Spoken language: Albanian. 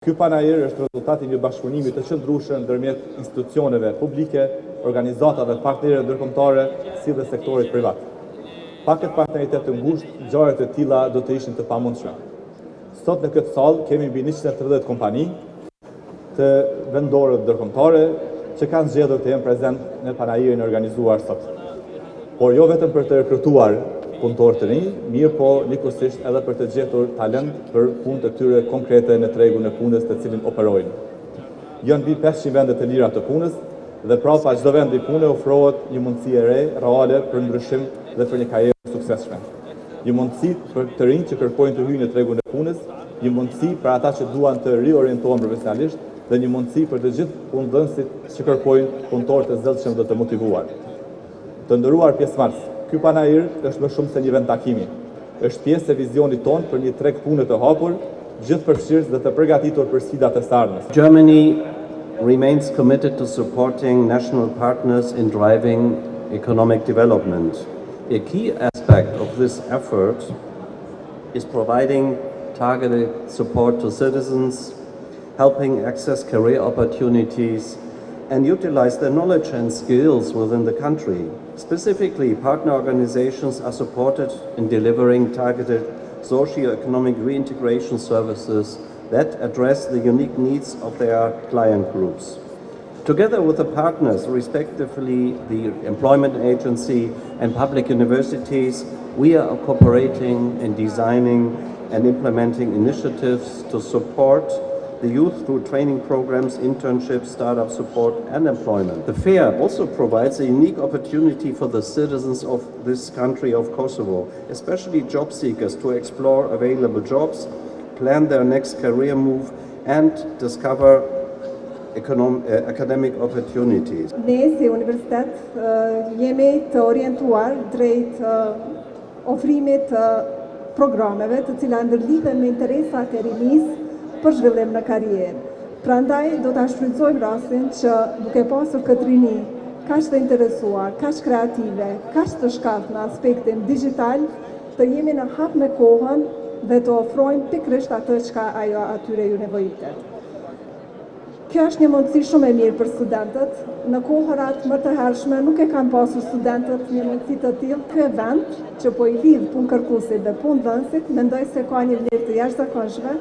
Ky panajër është rezultati një bashkëpunimi të qëndrueshëm ndërmjet institucioneve publike, organizatave partnerë ndërkombëtare, si dhe sektorit privat. Pa këtë partneritet të ngushtë, ngjarje të tilla do të ishin të pamundshme. Sot në këtë sallë kemi mbi 130 kompani të vendore ndërkombëtare që kanë zgjedhur të jenë prezent në panajërin organizuar sot. Por jo vetëm për të rekrutuar punëtorë të rinj, mirë po njëkohësisht edhe për të gjetur talent për punë të tyre konkrete në tregun e punës të cilin operojnë. Janë mbi 500 vende të lira të punës dhe prapa çdo vend i punë ofrohet një mundësi e re, reale për ndryshim dhe për një karrierë të suksesshme. Një mundësi për të rinj që kërkojnë të hyjnë në tregun e punës, një mundësi për ata që duan të riorientohen profesionalisht dhe një mundësi për të gjithë punëdhënësit që kërkojnë punëtorë të zgjidhshëm dhe të motivuar. Të nderuar pjesëmarrës, ky panajër është më shumë se një vend takimi. Është pjesë e vizionit tonë për një treg pune të hapur, gjithëpërfshirës dhe të përgatitur për sfidat e së ardhmes. Germany remains committed to supporting national partners in driving economic development. A key aspect of this effort is providing targeted support to citizens, helping access career opportunities, and utilize their knowledge and skills within the country. Specifically, partner organizations are supported in delivering targeted socio-economic reintegration services that address the unique needs of their client groups. Together with the partners, respectively the employment agency and public universities, we are cooperating in designing and implementing initiatives to support the youth through training programs, internships, startup support, and employment. The fair also provides a unique opportunity for the citizens of this country of Kosovo, especially job seekers, to explore available jobs, plan their next career move, and discover academic opportunities. Ne si universitet jemi të orientuar drejt ofrimit të programeve të cilat ndërlidhen me interesat e rinisë për zhvillim në karrierë. Prandaj do ta shfrytëzojmë rastin që duke pasur këtë rini kaq të interesuar, kaq kreative, kaq të shkallët në aspektin digital, të jemi në hap me kohën dhe të ofrojmë pikërisht atë çka ajo atyre ju nevojitet. Kjo është një mundësi shumë e mirë për studentët. Në kohërat më të hershme nuk e kanë pasur studentët një mundësi të tillë. Ky event që po i lidh punëkërkuesit dhe punëdhënësit, mendoj se ka një vlerë të jashtëzakonshme.